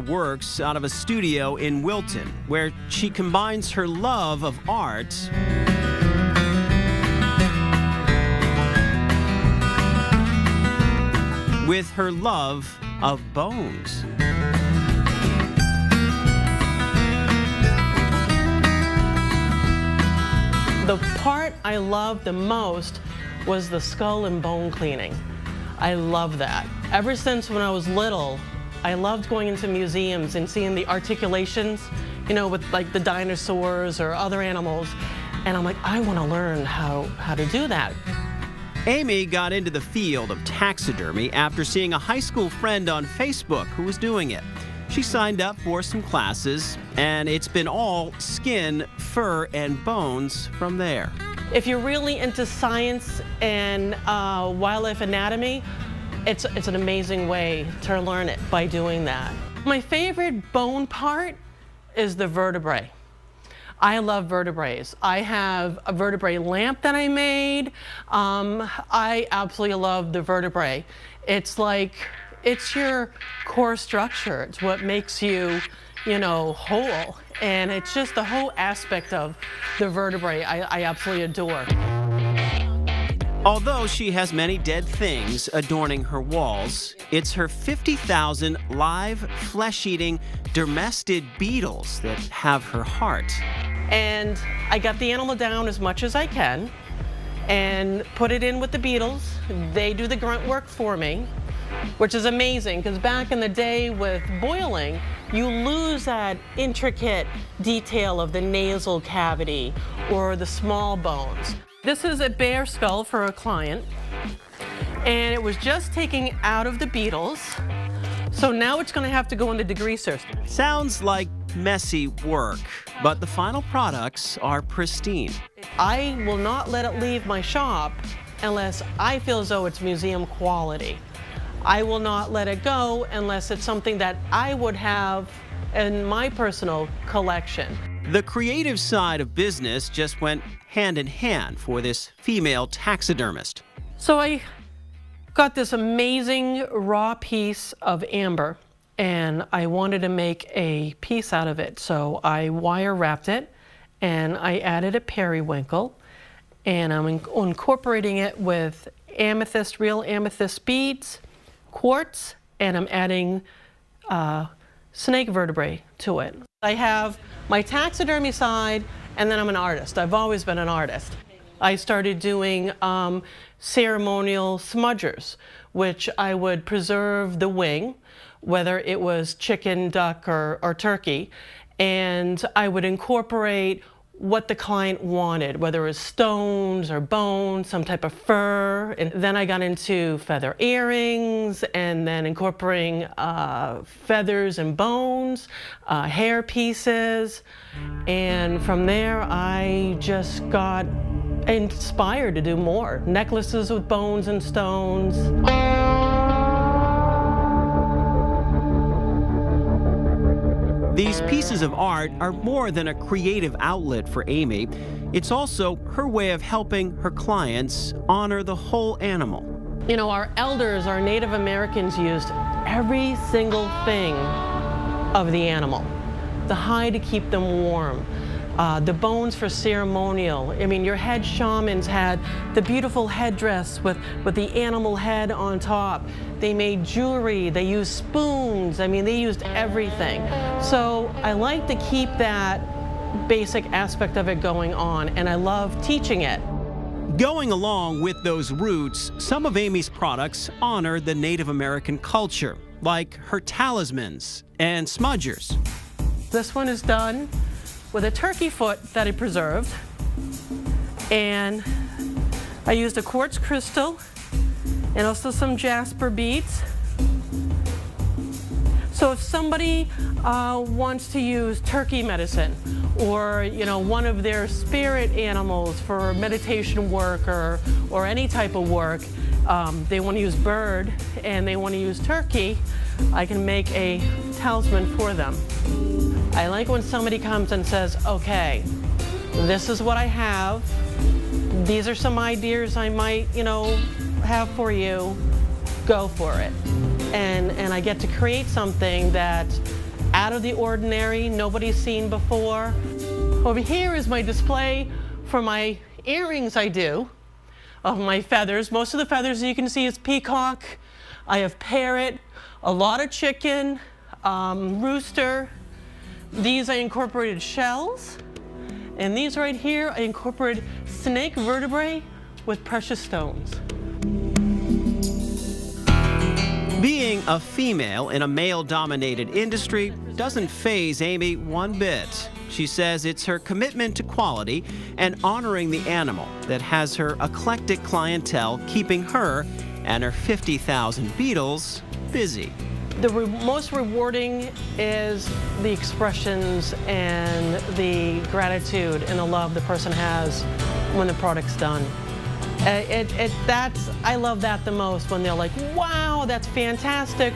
works out of a studio in Wilton, where she combines her love of art with her love of bones. The part I loved the most was the skull and bone cleaning. I love that. Ever since when I was little, I loved going into museums and seeing the articulations, you know, with like the dinosaurs or other animals. And I'm like, I want to learn how to do that. Amy got into the field of taxidermy after seeing a high school friend on Facebook who was doing it. She signed up for some classes, and it's been all skin, fur, and bones from there. If you're really into science and wildlife anatomy, it's an amazing way to learn it by doing that. My favorite bone part is the vertebrae. I love vertebrae. I have a vertebrae lamp that I made. I absolutely love the vertebrae. It's like, it's your core structure. It's what makes you, you know, whole. And it's just the whole aspect of the vertebrae I absolutely adore. Although she has many dead things adorning her walls, it's her 50,000 live, flesh-eating, dermestid beetles that have her heart. And I got the animal down as much as I can and put it in with the beetles. They do the grunt work for me, which is amazing because back in the day with boiling, you lose that intricate detail of the nasal cavity or the small bones. This is a bear skull for a client, and it was just taken out of the beetles. So now it's going to have to go into degreasers. Sounds like messy work, but the final products are pristine. I will not let it leave my shop unless I feel as though it's museum quality. I will not let it go unless it's something that I would have in my personal collection. The creative side of business just went hand in hand for this female taxidermist. So I got this amazing raw piece of amber, and I wanted to make a piece out of it. So I wire wrapped it, and I added a periwinkle, and I'm incorporating it with amethyst, real amethyst beads, quartz, and I'm adding snake vertebrae to it. I have my taxidermy side, and then I'm an artist. I've always been an artist. I started doing ceremonial smudgers, which I would preserve the wing, whether it was chicken, duck, or turkey, and I would incorporate what the client wanted, whether it was stones or bones, some type of fur. And then I got into feather earrings and then incorporating feathers and bones, hair pieces. And from there, I just got inspired to do more. Necklaces with bones and stones. These pieces of art are more than a creative outlet for Amy. It's also her way of helping her clients honor the whole animal. You know, our elders, our Native Americans used every single thing of the animal. The hide to keep them warm, the bones for ceremonial. I mean, your head shamans had the beautiful headdress with the animal head on top. They made jewelry, they used spoons, I mean, they used everything. So I like to keep that basic aspect of it going on, and I love teaching it. Going along with those roots, some of Amy's products honor the Native American culture, like her talismans and smudgers. This one is done with a turkey foot that I preserved, and I used a quartz crystal and also some jasper beads. So if somebody wants to use turkey medicine or, you know, one of their spirit animals for meditation work or any type of work, they want to use bird and they want to use turkey, I can make a talisman for them. I like when somebody comes and says, okay, this is what I have. These are some ideas I might, you know, have for you. Go for it. And I get to create something that out of the ordinary, nobody's seen before. Over here is my display for my earrings I do of my feathers. Most of the feathers you can see is peacock. I have parrot, a lot of chicken, rooster. These I incorporated shells. And these right here, I incorporated snake vertebrae with precious stones. Being a female in a male-dominated industry doesn't faze Amy one bit. She says it's her commitment to quality and honoring the animal that has her eclectic clientele keeping her and her 50,000 beetles busy. The most rewarding is the expressions and the gratitude and the love the person has when the product's done. I love that the most, when they're like, wow, that's fantastic.